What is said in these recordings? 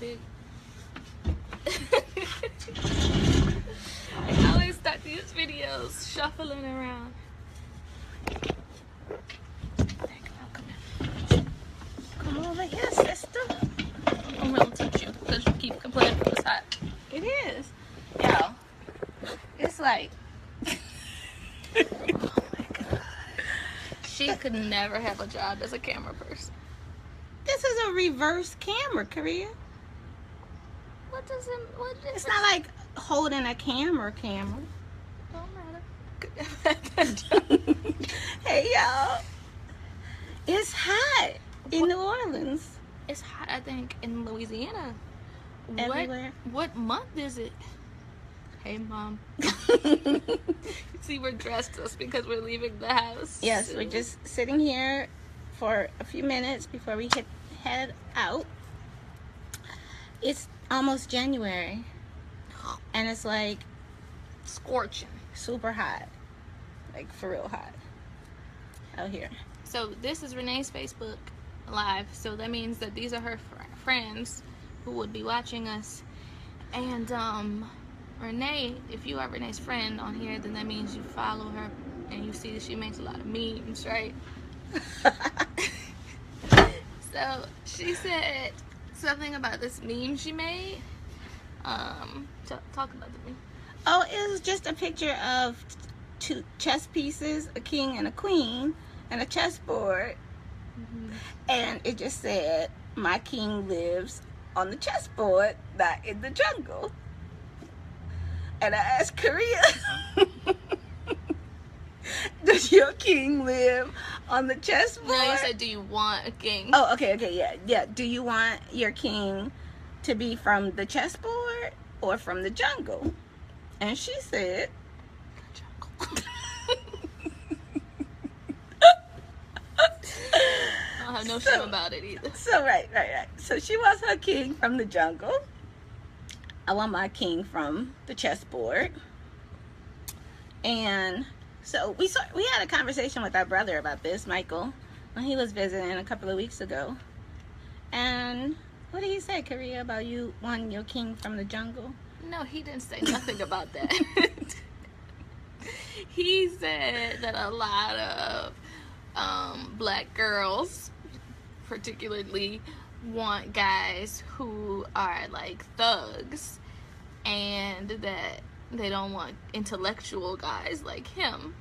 big. I always start these videos shuffling around. Come over here, sister. I'm gonna touch you because you keep complaining it's hot. It is. Yo, it's like, She could never have a job as a camera person. this is a reverse camera, Korea. What does it? What is It's not like holding a camera. Don't matter. Could never have that job. Hey, y'all. It's hot in New Orleans. It's hot, I think, in Louisiana. Everywhere. What month is it? Hey, Mom. See, we're dressed just because we're leaving the house. Yes, we're just sitting here for a few minutes before we head out. It's almost January, and it's like scorching. super hot, like for real hot out here. So this is Renee's Facebook Live. So that means that these are her friends who would be watching us. And Renee, if you are Renee's friend on here, then that means you follow her and you see that she makes a lot of memes, right? So she said something about this meme she made. Talk about the meme. Oh, it was just a picture of two chess pieces, a king and a queen, and a chessboard. Mm-hmm. And it just said, "My king lives on the chessboard, not in the jungle." And I asked Korea, "Does your king live on the chessboard?" No, you said, do you want a king? Oh, okay, yeah. Do you want your king to be from the chessboard or from the jungle? And she said, I don't have no shame about it either. So right. So she wants her king from the jungle. I want my king from the chessboard. And so we had a conversation with our brother about this, Michael, when he was visiting a couple of weeks ago. And what did he say, Korea, about you wanting your king from the jungle? No, he didn't say nothing about that. He said that a lot of black girls particularly want guys who are like thugs, and that they don't want intellectual guys like him.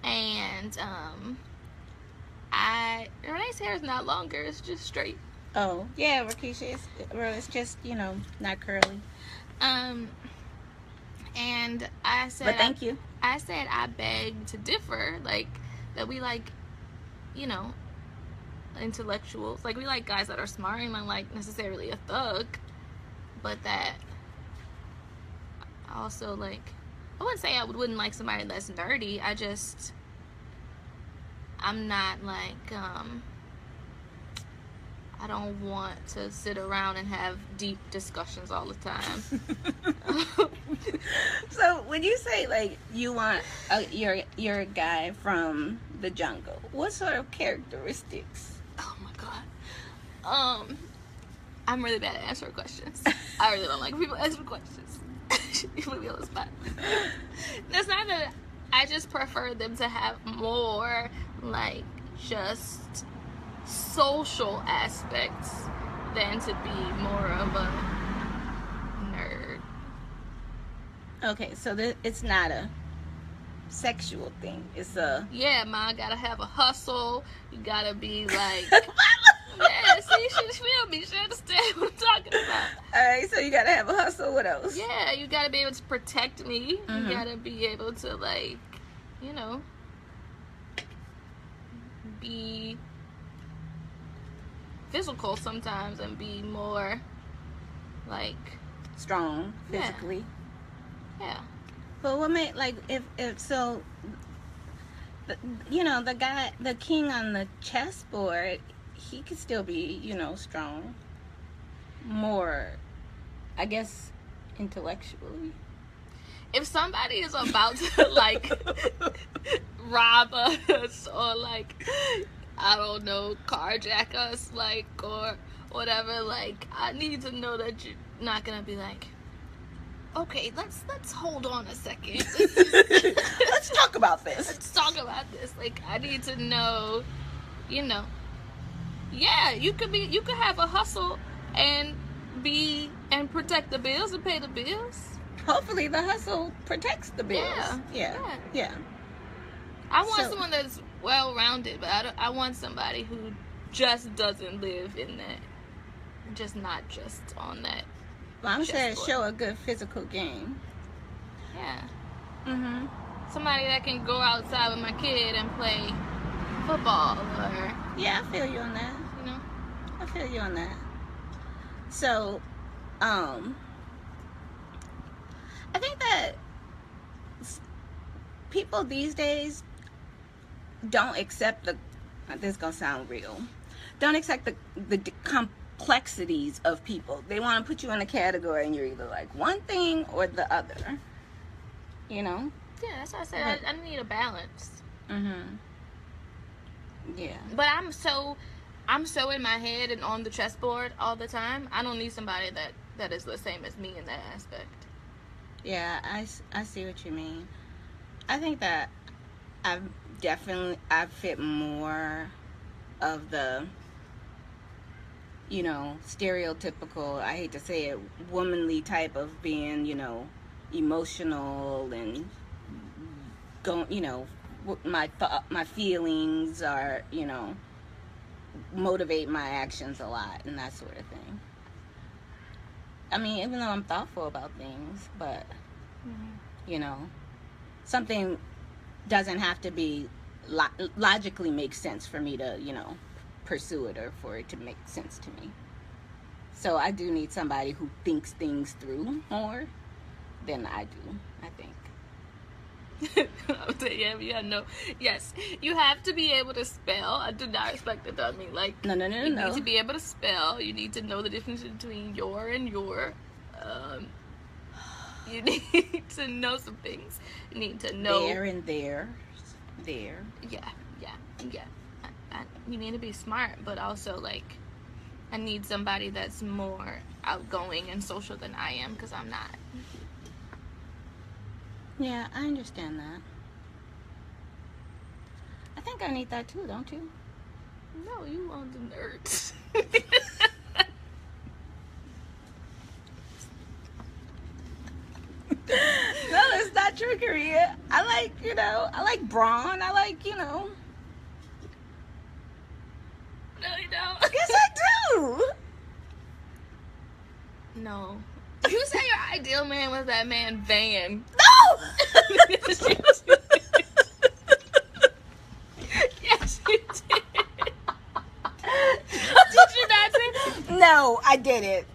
And Renee's hair is not longer, it's just straight. Oh, yeah, Rakisha, it's just, not curly. And I said, But thank you. I said I beg to differ, like that we like, intellectuals, like we like guys that are smart and not like necessarily a thug, but that also like, I wouldn't say I wouldn't like somebody that's nerdy. I'm not like I don't want to sit around and have deep discussions all the time. So when you say like you want your guy from the jungle, what sort of characteristics? Oh my god. I'm really bad at answering questions. I really don't like people answering questions. You put me on the spot. That's not that. I just prefer them to have more like just social aspects than to be more of a nerd. Okay, so it's not a sexual thing. It's a Yeah, ma, gotta have a hustle. You gotta be like, yeah, see, she feel me. She understand what I'm talking about. All right, so you gotta have a hustle. What else? Yeah, you gotta be able to protect me. Mhm. You gotta be able to like, be physical sometimes and be more like, Strong Yeah. physically. yeah. But what made like if so, the guy, the king on the chessboard, he could still be strong. More, I guess, intellectually. If somebody is about to like rob us or like, I don't know, carjack us, like, or whatever, like, I need to know that you're not gonna be like, okay, let's hold on a second. Let's talk about this. Let's talk about this. Like, I need to know, yeah, you could have a hustle and protect the bills and pay the bills. Hopefully the hustle protects the bills. Yeah. I want someone that's well-rounded, but I want somebody who just doesn't live in that, just not just on that. Well, I'm saying show a good physical game. Yeah. Mhm. Somebody that can go outside with my kid and play football, or yeah, I feel you on that. I feel you on that. So, I think that people these days don't accept this is gonna sound real. Don't accept the complexities of people. They want to put you in a category, and you're either like one thing or the other. Yeah, that's what I said. I need a balance. Mhm. Yeah. But I'm so in my head and on the chessboard all the time. I don't need somebody that is the same as me in that aspect. Yeah, I see what you mean. I think that I fit more of the, stereotypical, I hate to say it, womanly type of being, emotional and going, my feelings are, motivate my actions a lot and that sort of thing. I mean, even though I'm thoughtful about things, but, something doesn't have to be logically make sense for me to, pursue it or for it to make sense to me. So I do need somebody who thinks things through more than I do, I think. Yes, you have to be able to spell. I do not expect it. I mean, like, no. You need to be able to spell. You need to know the difference between your and your. You need to know some things. You need to know there and there. Yeah. You need to be smart, but also, like, I need somebody that's more outgoing and social than I am, because I'm not. Yeah, I understand that. I think I need that too, don't you? No, you want the nerds. No, that's not true, Korea. I like brawn. I like, No, you don't. Yes, I do. No. You say your ideal man was that man Van. No! Yes, you did. Did you not say that? No, I didn't.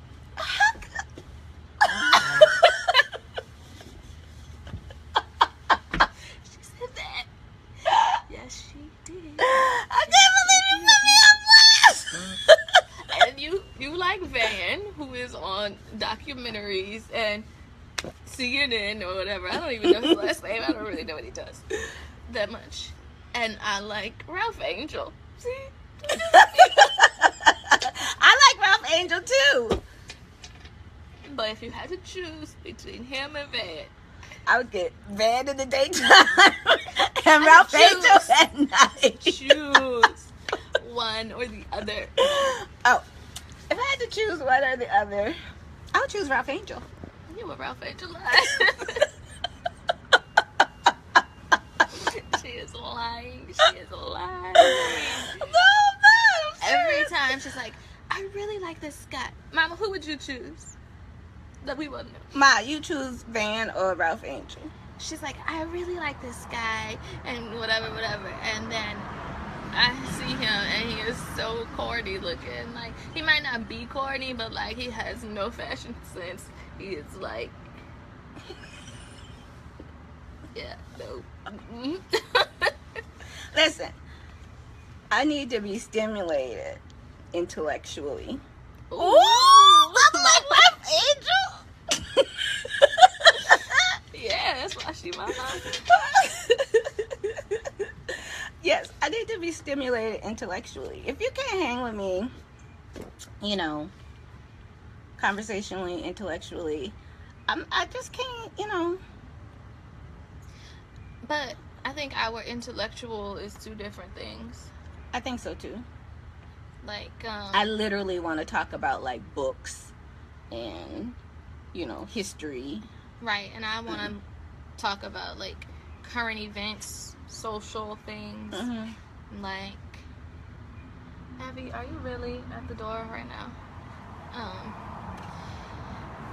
She said that. Yes, she did. I can't believe you put me on blast. And you like Van, who is on documentaries and CNN or whatever. I don't even know his last name. I don't really know what he does that much. And I like Ralph Angel. See? I like Ralph Angel too. But if you had to choose between him and Van, I would get Van in the daytime and Ralph Angel at night. Choose one or the other. Oh, if I had to choose one or the other, I would choose Ralph Angel. You were Ralph Angel. She is lying. She is lying. No, I'm not. Every time she's like, I really like this guy. Mama, who would you choose? That we wouldn't know. Ma, you choose Van or Ralph Angel. She's like, I really like this guy and whatever. And then I see him and he is so corny looking. Like, he might not be corny, but like he has no fashion sense. He is like, yeah, no. Listen, I need to be stimulated intellectually. Ooh, I'm like Ralph Angel. Yeah, that's why she my mom. Yes, I need to be stimulated intellectually. If you can't hang with me you know, conversationally, intellectually. I just can't, you know. But I think our intellectual is two different things. I think so too. Like, I literally want to talk about like books and, you know, history. Right, and I want to talk about like current events, social things. Like, Abby, are you really at the door right now?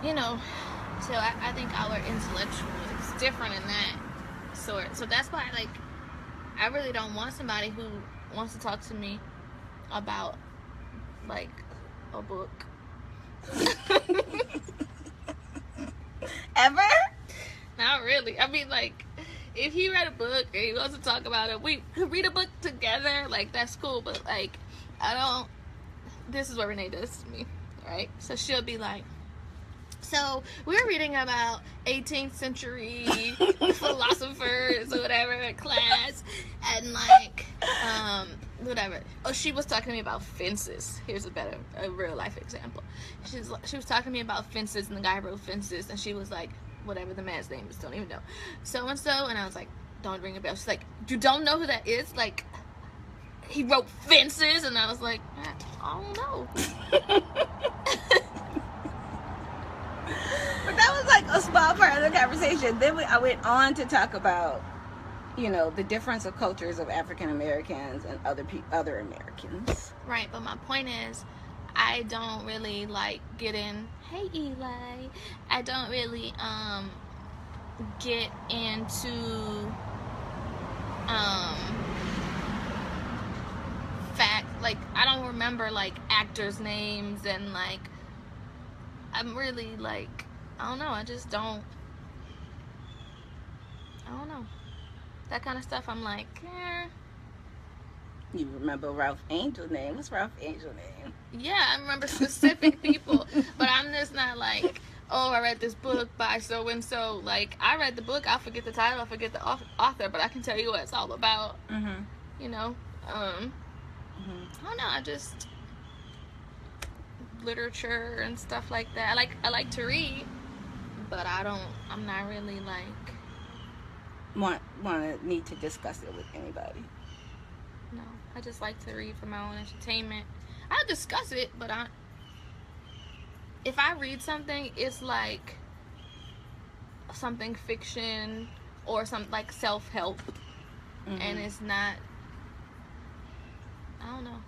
You know, so I think our intellectual is different in that sort. So that's why, like, I really don't want somebody who wants to talk to me about, like, a book. Ever? Not really. I mean, like, if he read a book and he wants to talk about it, we could read a book together. Like, that's cool. But, like, I don't... This is what Renee does to me, right? So she'll be like, so we're reading about 18th century philosophers or whatever in class, and like whatever. Oh, she was talking to me about fences. Here's a real life example. She was talking to me about fences, and the guy wrote fences, and she was like, whatever the man's name is, don't even know, so and so, and I was like, don't ring a bell. She's like, you don't know who that is? Like, he wrote fences, and I was like, I don't know. But that was like a small part of the conversation. Then I went on to talk about, you know, the difference of cultures of African Americans and other Americans. Right, but my point is, I don't really like get in. Hey, Eli. I don't really get into fact. Like, I don't remember like actors' names, and like, I'm really like, I don't know. I just don't. I don't know. That kind of stuff, I'm like, You remember Ralph Angel's name? What's Ralph Angel's name? Yeah, I remember specific people, but I'm just not like, oh, I read this book by so and so. Like, I read the book, I'll forget the title, I'll forget the author, but I can tell you what it's all about. You know, I don't know. I just literature and stuff like that. I like to read, but I'm not really like need to discuss it with anybody. No, I just like to read for my own entertainment. I'll discuss it, but if I read something, it's like something fiction or some like self-help, and it's not, I don't know.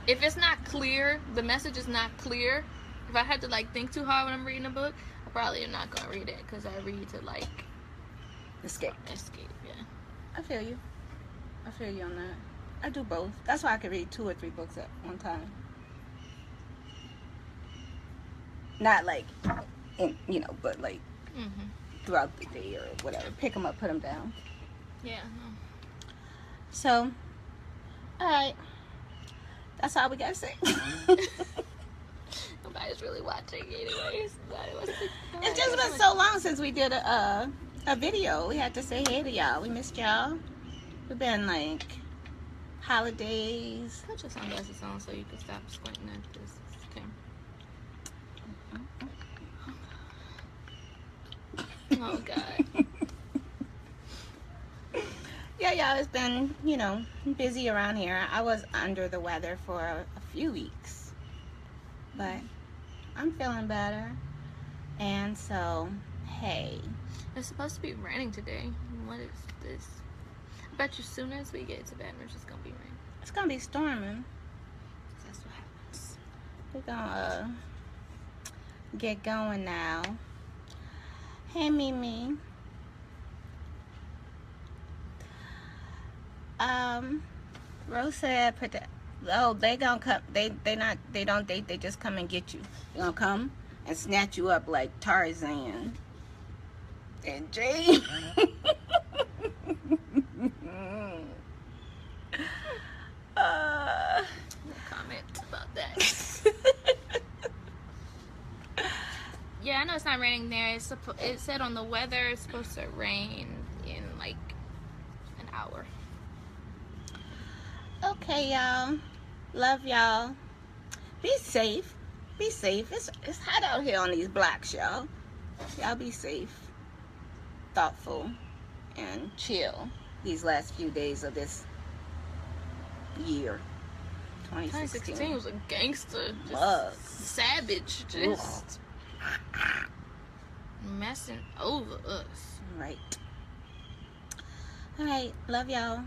If it's not clear, the message is not clear, if I had to like think too hard when I'm reading a book, I probably am not gonna read it, because I read to like escape. Yeah. I feel you on that. I do both. That's why I can read 2 or 3 books at one time. Not like, you know, but like throughout the day or whatever. Pick them up, put them down. Yeah. So, all right. That's all we got to say. Nobody's really watching anyways. It's just been so long since we did a video. We had to say hey to y'all. We missed y'all. We've been like holidays. Put your sunglasses on so you can stop squinting at this camera. Oh God. Yeah, y'all, it's been, you know, busy around here. I was under the weather for a few weeks, but I'm feeling better. And so, hey. It's supposed to be raining today. What is this? I bet you as soon as we get to Baton Rouge, it's gonna be raining. It's gonna be storming. That's what happens. We're gonna get going now. Hey, Mimi. Rose said, they gonna come. They don't date. They just come and get you. They gonna come and snatch you up like Tarzan. And Jay. No comment about that. Yeah, I know it's not raining there. It said on the weather it's supposed to rain in like an hour. Okay, y'all. Love y'all. Be safe. Be safe. It's hot out here on these blocks, y'all. Y'all be safe, thoughtful, and chill these last few days of this year. 2016 was a gangster. Bug. Savage. Just messing over us. Right. All right. Love y'all.